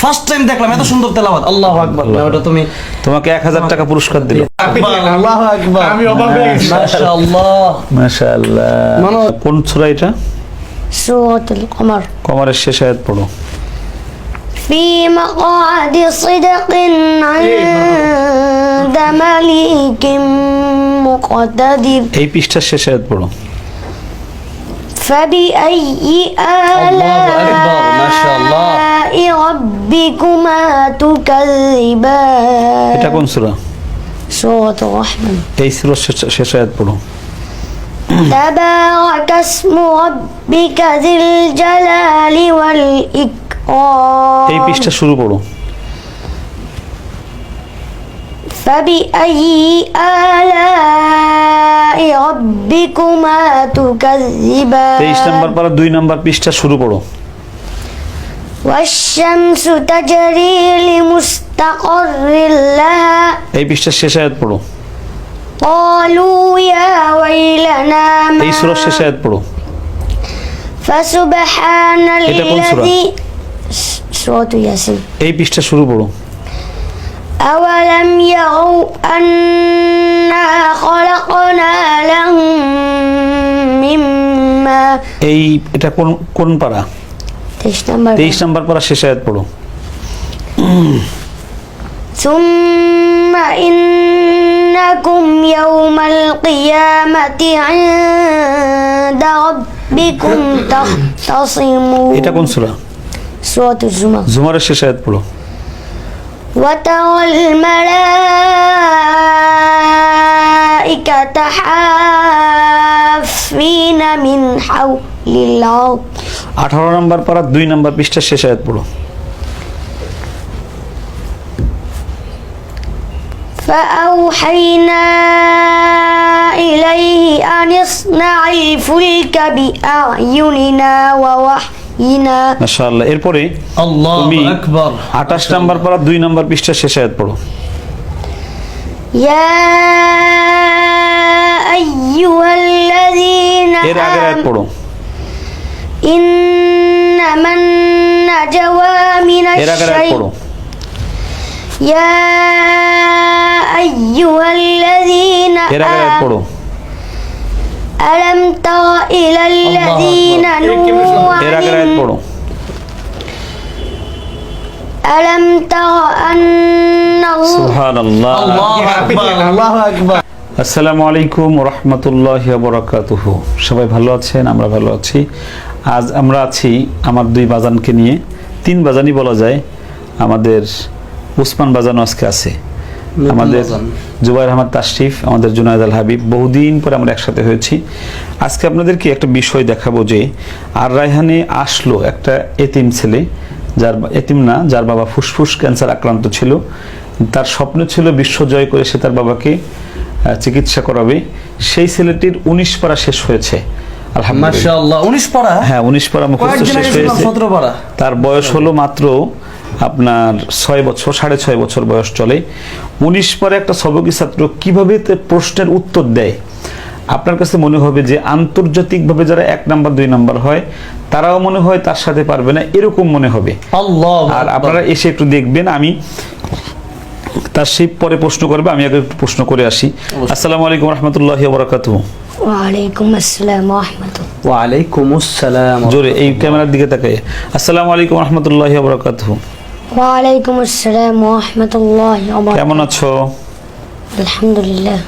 First time দেখলাম এত সুন্দর তেলাওয়াত। আল্লাহু আকবার। ওটা তুমি তোমাকে 1000 টাকা পুরস্কার দিল। আল্লাহু আকবার। আমি অবাক হয়ে গেছি। মাশাআল্লাহ মাশাআল্লাহ। কোন সূরা এটা? সূরাতুল কমর। কমরের শেষ আয়াত পড়ো। في مقعد صدق عند مليك مقتدر এই পৃষ্ঠার শেষ আয়াত পড়ো। فبأي الله أكبر. ما شاء الله. آلاء ربكما تكذبان এটা কোন সূরা? سورة الرحمن এই সূরার শেষ আয়াত পড়ো। تبارك اسم ربك ذي الجلال والإكرام এই পৃষ্ঠা শুরু করো। فبأي آلاء ربكما تكذبان 23 নম্বর পারা 2 নম্বর পৃষ্ঠা শুরু করো। والشمس تجري لمستقر لها এই পৃষ্ঠার শেষ আয়াত পড়ো। قالوا يا ويلنا এই ما সূরার শেষ আয়াত পড়ো। فسبحان এটা কোন সূরা? الذي سورة ياسين এই পৃষ্ঠা শুরু করো। أولم يروا أنا خلقنا لهم مما এই এটা কোন কোন পারা? 23 নম্বর পারা শেষ আয়াত পড়ো। ثم إنكم يوم القيامة عند ربكم تختصمون এটা কোন সূরা? سورة الزمر জুমারের শেষ আয়াত পড়ো। وترى الملائكة حافين من حول العرش 18 নম্বর পারা 2 নম্বর পৃষ্ঠার শেষ আয়াত পড়ো। فأوحينا إليه أن اصنع الفلك بأعيننا ووحينا মাশাআল্লাহ। এরপরে আল্লাহু তুমি আকবার। 28 নম্বর পারা 2 নম্বর পৃষ্ঠার শেষ আয়াত পড়ো। يا أيها الذين এর আগের আয়াত آمنوا পড়ো। إنما النجوى من এর আগের আয়াত পড়ো। الشيطان يا أيها الذين এর আগের আয়াত পড়ো। ألم تر إلى الذين نهوا এর আগের আয়াত عن পড়ো। ألم تر أن الله সুবহানাল্লাহ। আল্লাহু আকবার। আল্লাহু আকবার। আসসালামু আলাইকুম ওয়া রাহমাতুল্লাহি ওয়া বারাকাতুহু। সবাই ভালো আছেন? আমরা ভালো আছি। আজ আমরা আছি আমার 2 বাজানকে নিয়ে, 3 বাজানই বলা যায়। আমাদের উসমান বাজানও আজকে আছে, আমাদের জুবাইর আহমদ তাশরিফ, আমাদের জুনায়েদ আল হাবিব। বহুদিন পরে আমরা একসাথে হয়েছি। আজকে আপনাদেরকে একটা বিষয় দেখাবো যে আর রায়হানে আসলো একটা এতিম ছেলে, যার এতিম না, যার বাবা ফুসফুস ক্যান্সার আক্রান্ত ছিল। তার স্বপ্ন ছিল বিশ্ব জয় করে সে তার বাবাকে চিকিৎসা করাবে। সেই ছেলেটির 19 পারা শেষ হয়েছে আলহামদুলিল্লাহ। মাশাআল্লাহ। 19 পারা? হ্যাঁ, 19 পারা মুখস্থ শেষ হয়েছে। 17 পারা। তার বয়স হলো মাত্র আপনার 6 বছর, 6.5 বছর বয়স চলে। 19 পরে একটা সবকি ছাত্র কিভাবে প্রশ্নের উত্তর দেয়, আপনার কাছে মনে হবে যে আন্তর্জাতিকভাবে যারা 1 নাম্বার 2 নাম্বার হয় তারাও মনে হয় তার সাথে পারবে না, এরকম মনে হবে। আল্লাহু আর আকবার। আপনারা এসে একটু দেখবেন, আমি তার সেই পরে প্রশ্ন করবে, আমি আগে একটু প্রশ্ন করে আসি। আসসালামু আলাইকুম রাহমাতুল্লাহি ওয়া বারাকাতুহু। وعليكم السلام ورحمة الله ওয়া আলাইকুমুস সালাম। জোরে এই ক্যামেরার দিকে তাকায়। আসসালামু আলাইকুম রাহমাতুল্লাহি ওয়া বারাকাতুহু। وعليكم السلام ورحمة الله وبركاته কেমন আছো? الحمد لله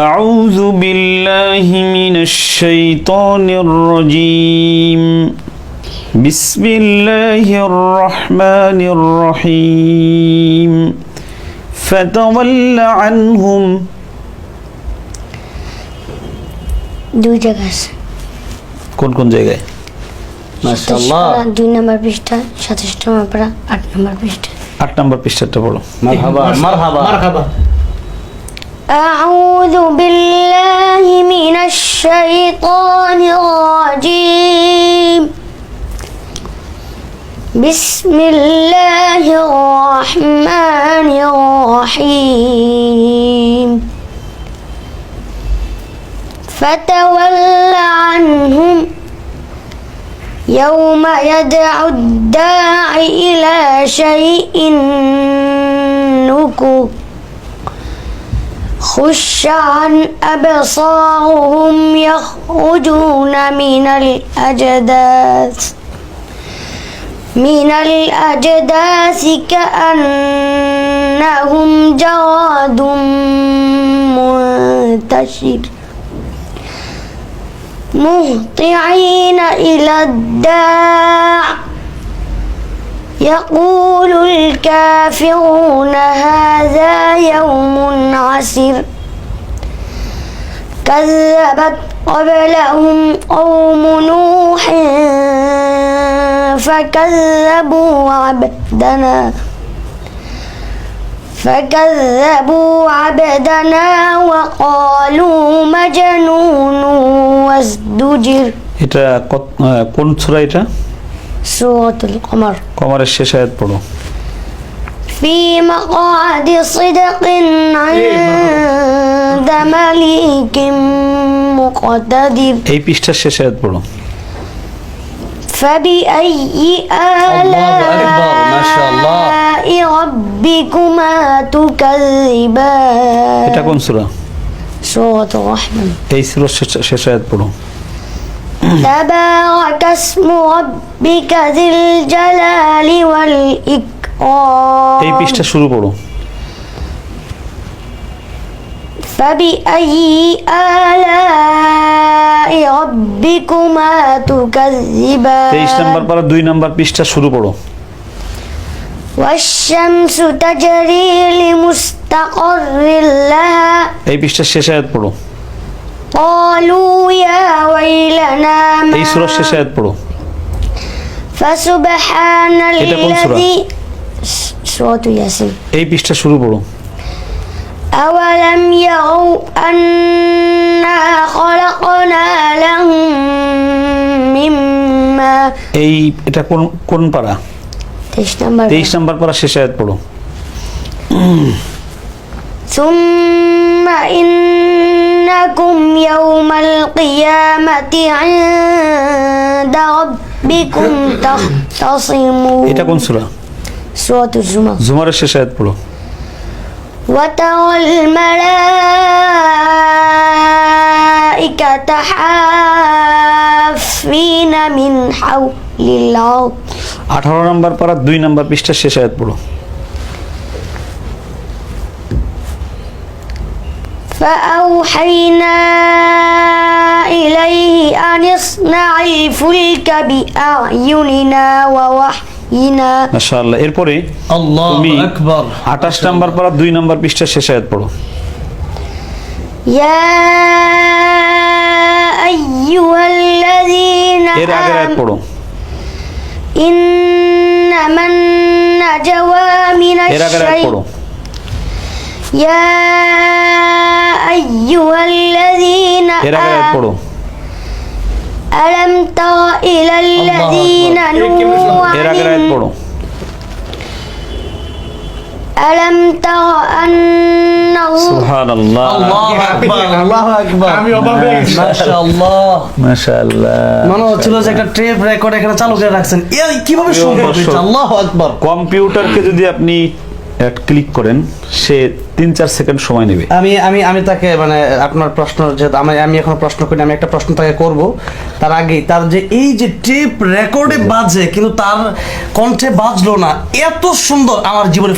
أعوذ بالله من الشيطان الرجيم بسم الله الرحمن الرحيم فتول عنهم দুই জায়গা আছে। কোন কোন জায়গায়? মাশাআল্লাহ। 2 নম্বর পৃষ্ঠা, 27 নম্বর পারা, 8 নম্বর পৃষ্ঠা। 8 নম্বর পৃষ্ঠাটা পড়ো। মারহাবা মারহাবা মারহাবা। أعوذ بالله من الشيطان الرجيم بسم الله الرحمن الرحيم فتول عنهم يوم يدعو الداعي إلى شيء نكر خش عن أبصارهم يخرجون من الأجداث كأنهم جراد منتشر مهطعين إلى الداع يقول الكافرون هذا يوم عسر كذبت قبلهم قوم نوح فكذبوا عبدنا وقالوا مجنون وازدجر এটা কোন সূরা এটা? سورة القمر কমরের শেষ আয়াত পড়ো। في مقعد صدق عند مليك مقتدر এই পৃষ্ঠার শেষ আয়াত পড়ো। فبأي الله أكبر ما شاء الله آلاء ربكما تكذبان এটা কোন সূরা? سورة الرحمن এই সূরার শেষ আয়াত পড়ো। تبارك اسم ربك ذي الجلال والإكرام এই পৃষ্ঠা শুরু করো। فبأي آلاء ربكما تكذبان 23 নম্বর পারা 2 নম্বর পৃষ্ঠা শুরু করো। والشمس تجري لمستقر لها এই পৃষ্ঠার শেষ আয়াত পড়ো। قالوا يا ويلنا এই সূরার শেষ আয়াত পড়ো। فسبحان এটা কোন সূরা? الذي سورة ياسين এই পৃষ্ঠা শুরু করো। أولم يروا أنا خلقنا لهم مما এটা কোন পারা? 23 নম্বর পারা শেষ আয়াত পড়ো। ثم إنكم يوم القيامة عند ربكم تختصمون এটা কোন সূরা? سورة الزمر জুমারের শেষ আয়াত পড়ো। وترى الملائكة حافين من حول العرش 18 নম্বর পারা 2 নম্বর পৃষ্ঠার শেষ আয়াত পড়ো। فأوحينا إليه أن اصنع الفلك بأعيننا ووحينا মাশাআল্লাহ। এরপরে الله তুমি أكبر 28 নম্বর পারা 2 নম্বর পৃষ্ঠার শেষ আয়াত পড়ো। يا أيها الذين এর আগের আয়াত পড়ো। إنما النجوى من এর আগের আয়াত পড়ো। يا أيها الذين এর আগের আয়াত পড়ো। ألم تر إلى الذين نهوا এর আগের আয়াত পড়ো। ألم تر أن الله সুবহানাল্লাহ الله أكبر الله أكبر আমি অবাক হয়ে গেছি। ما شاء الله মাশাআল্লাহ। মনে হচ্ছিল যে একটা টেপ রেকর্ড এখানে চালু করে রাখছেন কিভাবে সম্ভব দর্শক। এটা? আল্লাহু আকবার কম্পিউটারকে যদি আপনি ক্লিক করেন সে 3-4 সেকেন্ড সময় নেবে। আমি আমি আমি তাকে মানে আপনার প্রশ্ন যেহেতু আমি এখন প্রশ্ন করি আমি একটা প্রশ্ন তাকে করব তার আগেই তার যে এই যে টেপ রেকর্ডে বাজে কিন্তু তার কণ্ঠে বাজলো না এত সুন্দর আমার জীবনে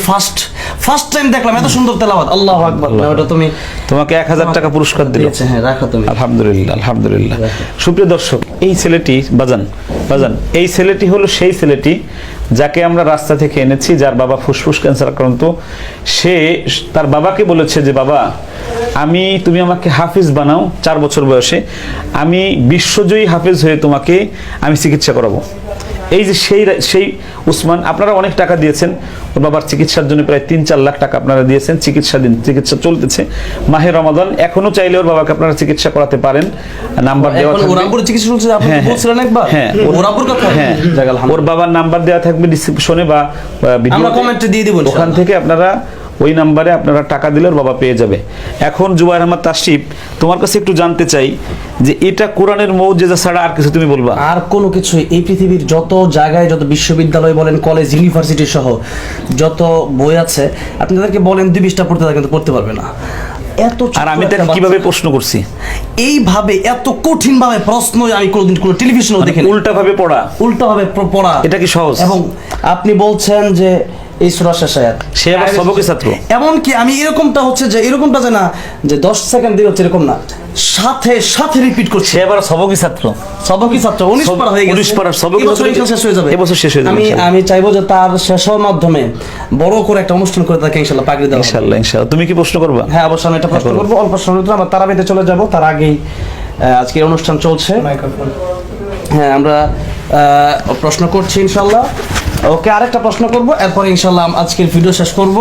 ফার্স্ট টাইম দেখলাম এত সুন্দর তেলাওয়াত আল্লাহু আকবার না ওটা তুমি তোমাকে 1000 টাকা পুরস্কার দিল। দিয়েছে হ্যাঁ রাখো তুমি আলহামদুলিল্লাহ আলহামদুলিল্লাহ। সুপ্রিয় দর্শক এই ছেলেটি বাজান এই ছেলেটি হলো সেই ছেলেটি যাকে আমরা রাস্তা থেকে এনেছি যার বাবা ফুসফুস ক্যান্সার আক্রান্ত। সে তার বাবাকে বলেছে যে বাবা তুমি আমাকে হাফিজ বানাও 4 বছর বয়সে আমি বিশ্বজয়ী হাফিজ হয়ে তোমাকে আমি চিকিৎসা করাবো। এই যে সেই উসমান আপনারা অনেক টাকা দিয়েছেন ওর বাবার চিকিৎসার জন্য প্রায় 3-4 লাখ টাকা আপনারা দিয়েছেন। চিকিৎসা চলতেছে মাহে রমাদান এখনো চাইলে ওর বাবাকে আপনারা চিকিৎসা করাতে পারেন। নাম্বার দেওয়া থাকবে। ওরাপুর চিকিৎসা চলছে আপনি বলছিলেন একবার হ্যাঁ ওরাপুর কথা হ্যাঁ ওর বাবার নাম্বার দেওয়া থাকবে ডিসক্রিপশনে বা ভিডিও আমরা কমেন্টে দিয়ে দিব ওখান থেকে আপনারা ওই নাম্বারে আপনারা টাকা দিলে ওর বাবা পেয়ে যাবে। এখন জুবাইর আহমদ তাশরিফ, তোমার কাছে একটু জানতে চাই যে এটা কোরআনের মৌজেজা ছাড়া আর কিছু তুমি বলবা? আর কোনো কিছু এই পৃথিবীর যত জায়গায়, যত বিশ্ববিদ্যালয় বলেন, কলেজ, ইউনিভার্সিটি সহ যত বই আছে, আপনি তাদেরকে বলেন 2-20টা পড়তে, তারা কিন্তু পড়তে পারবে না। এত ছোট্ট আর আমি তাকে একটা কিভাবে বাচ্চা- প্রশ্ন করছি, এইভাবে এত কঠিন ভাবে প্রশ্ন আমি কোনোদিন কোনো টেলিভিশনেও দেখিনি। উল্টা ভাবে পড়া, উল্টা ভাবে পড়া, এটা কি সহজ? এবং আপনি বলছেন যে এই সূরা শেষ আয়াত, সে আবার সবকি ছাত্র। এমনকি আমি এরকমটা হচ্ছে যে এরকমটা যে না যে 10 সেকেন্ড দিয়ে হচ্ছে এরকম না, সাথে সাথে রিপিট করছে। সে আবার সবকি ছাত্র, সবকি ছাত্র 19 পারা হয়ে গেছে, 19 পারা সবকি এবছর ইনশাআল্লাহ শেষ হয়ে যাবে। এবছর শেষ হয়ে যাবে আমি ইনশাআল্লাহ। আমি চাইবো যে তার শেষ হওয়ার মাধ্যমে বড় করে একটা অনুষ্ঠান করে তাকে ইনশাআল্লাহ পাগড়ি দেওয়া হবে। ইনশাআল্লাহ ইনশাআল্লাহ। তুমি কি প্রশ্ন করবা? হ্যাঁ, অবশ্যই আমি একটা প্রশ্ন করবো, অল্প সময়ের ভিতরে আমরা তারাবিতে চলে যাব। তার আগেই আজকে অনুষ্ঠান চলছে, হ্যাঁ আমরা প্রশ্ন করছি ইনশাআল্লাহ। ওকে, আরেকটা প্রশ্ন করব, এরপর ইনশাআল্লাহ আজকের ভিডিও শেষ করব।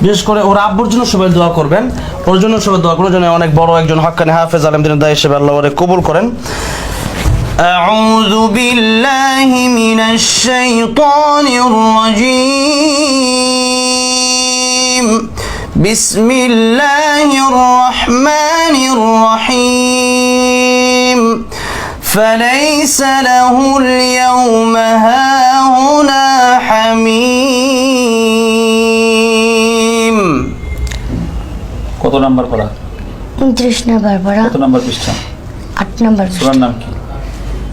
বিশেষ করে ওর আব্বুর জন্য সবাই দোয়া করবেন, ওর জন্য সবাই দোয়া করবেন, যেন অনেক বড় একজন হাক্কানি হাফেজ আলেম দিনের দায়ী হিসেবে আল্লাহ ওরে কবুল করেন। আউযু বিল্লাহি মিনাশ শাইতানির রাজীম। বিসমিল্লাহির রহমানির রহিম। فليس له اليوم هاهنا حميم। কত নাম্বার পড়া? 29 নাম্বার পড়া, কত নাম্বার পৃষ্ঠা? 8 নাম্বার সূরার নাম কি?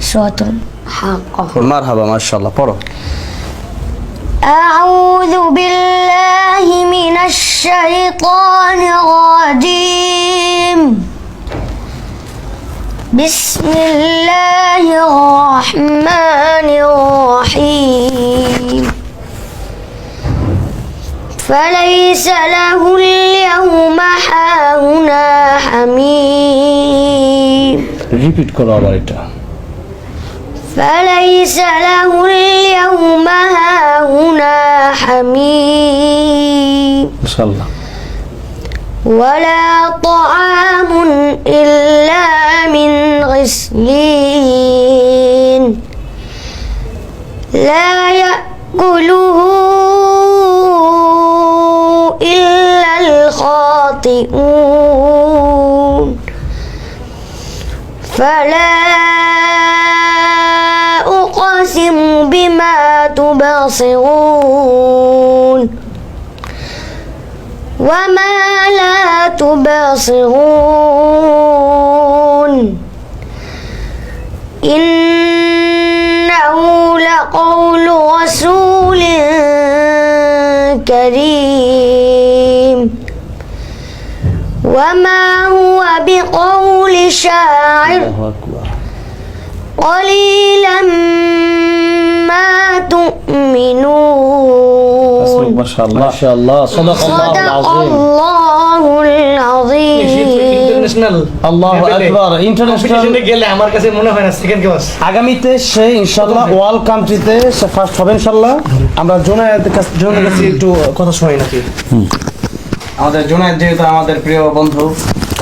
সূরাতুল হাক্কা। মারহাবা, মাশাআল্লাহ, পড়ো। أعوذ بالله من الشيطان الرجيم. بسم الله الرحمن الرحيم. فليس له اليوم هاهنا حميم. রিপিট করো আবার এটা। فليس له اليوم هاهنا حميم ইনশাআল্লাহ। ولا طعام إلا من غسلين لا يأكله إلا الخاطئون فلا أقسم بما تبصرون وما لا تبصرون إنه لقول رسول كريم وما هو بقول شاعر قليلا ما تؤمنون মাশাআল্লাহ। মাশাআল্লাহ, صدق الله العظيم ইন্টারন্যাশনাল, আল্লাহু আকবার, ইন্টারন্যাশনাল গেলে আমার কাছে মনে হয় না সেকেন্ড ক্লাস। আগামীতে সে ইনশাআল্লাহ ওয়ার্ল্ড কান্ট্রিতে সে ফার্স্ট হবে ইনশাআল্লাহ। আমরা জুনায়েদের কাছে একটু কথা শুনি নাকি? আমাদের জুনায়েদ যেহেতু আমাদের প্রিয় বন্ধু,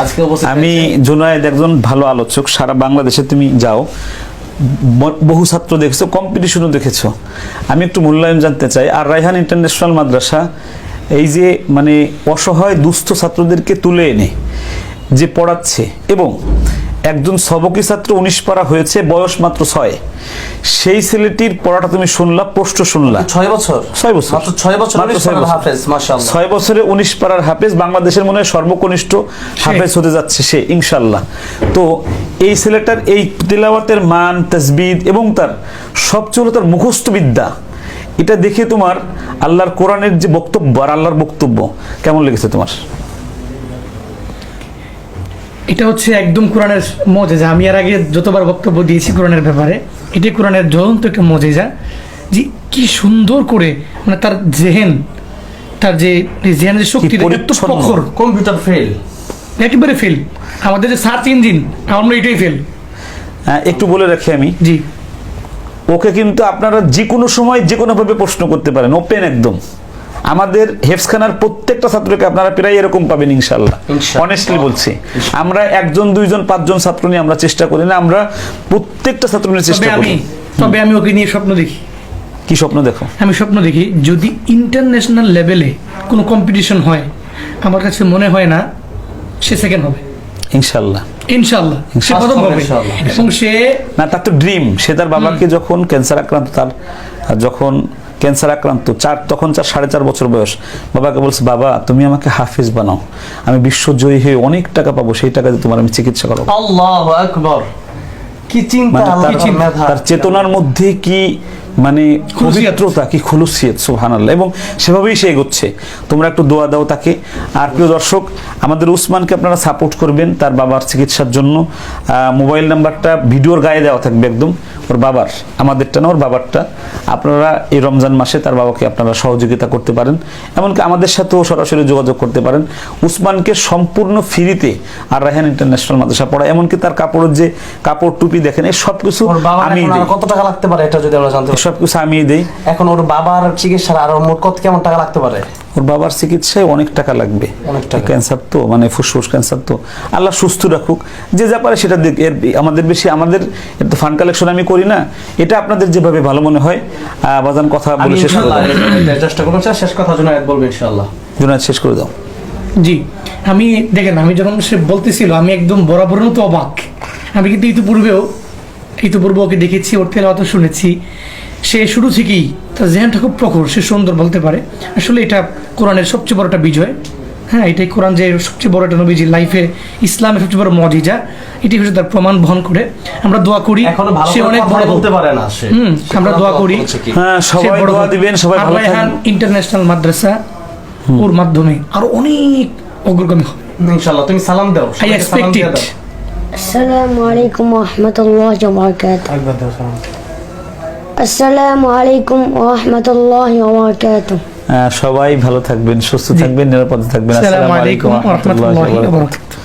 আজকে উপস্থিত আমি হয়েছে। জুনায়েদ একজন ভালো আলোচক, সারা বাংলাদেশে তুমি যাও, বহু ছাত্র দেখেছো, কম্পিটিশনও দেখেছো। আমি একটু মূল্যায়ন জানতে চাই। আর রায়হান ইন্টারন্যাশনাল মাদ্রাসা এই যে মানে অসহায় দুস্থ ছাত্রদেরকে তুলে এনে যে পড়াচ্ছে, এবং একজন সবকি ছাত্র 19 পারা হয়েছে, বয়স মাত্র 6, সেই ছেলেটির পড়াটা তুমি শুনলা, প্রশ্ন শুনলা। 6 বছর, 6 বছর, মাত্র 6 বছর, মাত্র 19 ছয় পারার বছর। হাফেজ, মাশাআল্লাহ। 6 বছরে 19 পারার হাফেজ, বাংলাদেশের মনে হয় সর্বকনিষ্ঠ হাফেজ হতে যাচ্ছে সে ইনশাল্লাহ। তো এই ছেলেটার এই তিলাওয়াতের মান, তাসবিদ এবং তার সবচেয়ে হলো তার মুখস্থ বিদ্যা, এটা দেখে তোমার আল্লাহর কোরআনের যে বক্তব্য আর আল্লাহর বক্তব্য কেমন লেগেছে তোমার? এটা হচ্ছে একদম কোরআনের মজেজা। আমি এর আগে যতবার বক্তব্য দিয়েছি কোরআনের ব্যাপারে, এটাই কোরআনের জ্বলন্ত একটা মজেজা, যে কি সুন্দর করে মানে তার জেহেন, তার যে জেহেনের শক্তি এত পরিচ্ছন্ন। প্রখর, কম্পিউটার ফেল, একেবারে ফেল। আমাদের যে সার্চ ইঞ্জিন, আমরা এটাই ফেল। একটু বলে রাখি আমি, জি, ওকে কিন্তু আপনারা যে কোনো সময় যে কোনোভাবে প্রশ্ন করতে পারেন, ওপেন একদম। আমাদের হেফসখানার প্রত্যেকটা ছাত্রকে আপনারা প্রায় এরকম পাবেন ইনশাল্লাহ। ইনশাআল্লাহ। অনেস্টলি বলছি, আমরা 1 2 5 ছাত্র নিয়ে আমরা চেষ্টা করি না, আমরা প্রত্যেকটা ছাত্র নিয়ে চেষ্টা করি। তবে আমি ওকে নিয়ে স্বপ্ন দেখি। কি স্বপ্ন দেখো? আমি স্বপ্ন দেখি যদি ইন্টারন্যাশনাল লেভেলে কোনো কম্পিটিশন হয়, আমার কাছে মনে হয় না সে সেকেন্ড হবে। ইনশাল্লাহ। ইনশাল্লাহ সে প্রথম হবে। ইনশাআল্লাহ। এবং সে না, তার তো ড্রিম, সে তার বাবাকে যখন ক্যান্সার আক্রান্ত, যখন ক্যান্সার আক্রান্ত তখন 4.5 বছর বয়স, বাবাকে বলছে, বাবা তুমি আমাকে হাফিজ বানাও, আমি বিশ্বজয়ী হয়ে অনেক টাকা পাবো, সেই টাকা দিয়ে তোমার আমি চিকিৎসা করবো। আল্লাহু আকবার, কি চিন্তা, মানে আল্লাহর মেধা। তার চেতনার মধ্যে কি মানে পবিত্রতা, কি খুলুসিয়ত, সুবহানাল্লাহ। এবং সেভাবেই সে এগোচ্ছে। তোমরা একটু দোয়া দাও তাকে। আর প্রিয় দর্শক, আমাদের উসমানকে আপনারা সাপোর্ট করবেন তার বাবার চিকিৎসার জন্য। মোবাইল নাম্বারটা ভিডিওর গায়ে দেওয়া থাকবে একদম, ওর বাবার, আমাদেরটা না, ওর বাবারটা। আপনারা এই রমজান মাসে তার বাবাকে আপনারা সহযোগিতা করতে পারেন, এমনকি আমাদের সাথেও সরাসরি যোগাযোগ করতে পারেন। উসমানকে সম্পূর্ণ ফ্রিতে আর রায়হান ইন্টারন্যাশনাল মাদ্রাসা পড়া, এমনকি তার কাপড়ের যে কাপড় টুপি দেখেন, এই সব কিছু ওর বাবার আমি এখন দিই, আর কত টাকা লাগতে পারে এটা যদি আমরা জানতে পারি? সব কিছু আমি দিই। এখন ওর বাবার চিকিৎসার আরো মোট কত কেমন টাকা লাগতে পারে? ওর বাবার চিকিৎসায় অনেক টাকা লাগবে, অনেক টাকা। ক্যান্সার তো, মানে ফুসফুস ক্যান্সার তো, আল্লাহ সুস্থ রাখুক, যে যা পারে সেটা দিক। আমাদের বেশি, আমাদের এর তো ফান্ড কালেকশন আমি করি না, এটা আপনাদের যেভাবে ভালো মনে হয়। বাজান কথা বলে শেষ করে দাও। চেষ্টা করবো, শেষ কথা জুনায়েদ বলবে ইনশাআল্লাহ। জুনায়েদ শেষ করে দাও। জি, আমি দেখেন, আমি যখন সে বলতেছিল আমি একদম বরাবর মতো অবাক। আমি কিন্তু ইতিপূর্বে ওকে দেখেছি, ওর তেলাওয়াত শুনেছি। সে শুরু থেকেই তার জেহানটা খুব প্রখর, সে সুন্দর বলতে পারে। আসলে এটা কোরআনের সবচেয়ে বড় একটা বিজয়। হ্যাঁ, এটাই কোরআন যে সবচেয়ে বড় একটা নবীজির লাইফে ইসলামের সবচেয়ে বড় মজিজা, এটি হচ্ছে তার প্রমাণ বহন করে। আমরা দোয়া করি এখনো ভালো সে করে অনেক কথা বড় বলতে পারে না সে। আমরা দোয়া করি হ্যাঁ, সে সবাই বড় দোয়া হোক। দিবেন, সবাই আর ভালো রায়হান থাকবেন। ইন্টারন্যাশনাল মাদ্রাসা ওর মাধ্যমে আরো অনেক অগ্রগামী হবে ইনশাআল্লাহ। তুমি সালাম দাও, আই সবাইকে সালাম এক্সপেক্ট দিয়ে ইট। দাও। আসসালামু আলাইকুম ওয়া রাহমাতুল্লাহি ওয়া বারাকাতুহু। একবার দাও সালাম। আসসালামু আলাইকুম ওয়া রাহমাতুল্লাহি ওয়া বারাকাতুহু। সবাই ভালো থাকবেন, সুস্থ থাকবেন, নিরাপদে থাকবেন। আসসালামু আসসালামু আলাইকুম আলাইকুম ওয়া রাহমাতুল্লাহি ওয়া ওয়া রাহমাতুল্লাহি ওয়া বারাকাতুহু। বারাকাতুহু।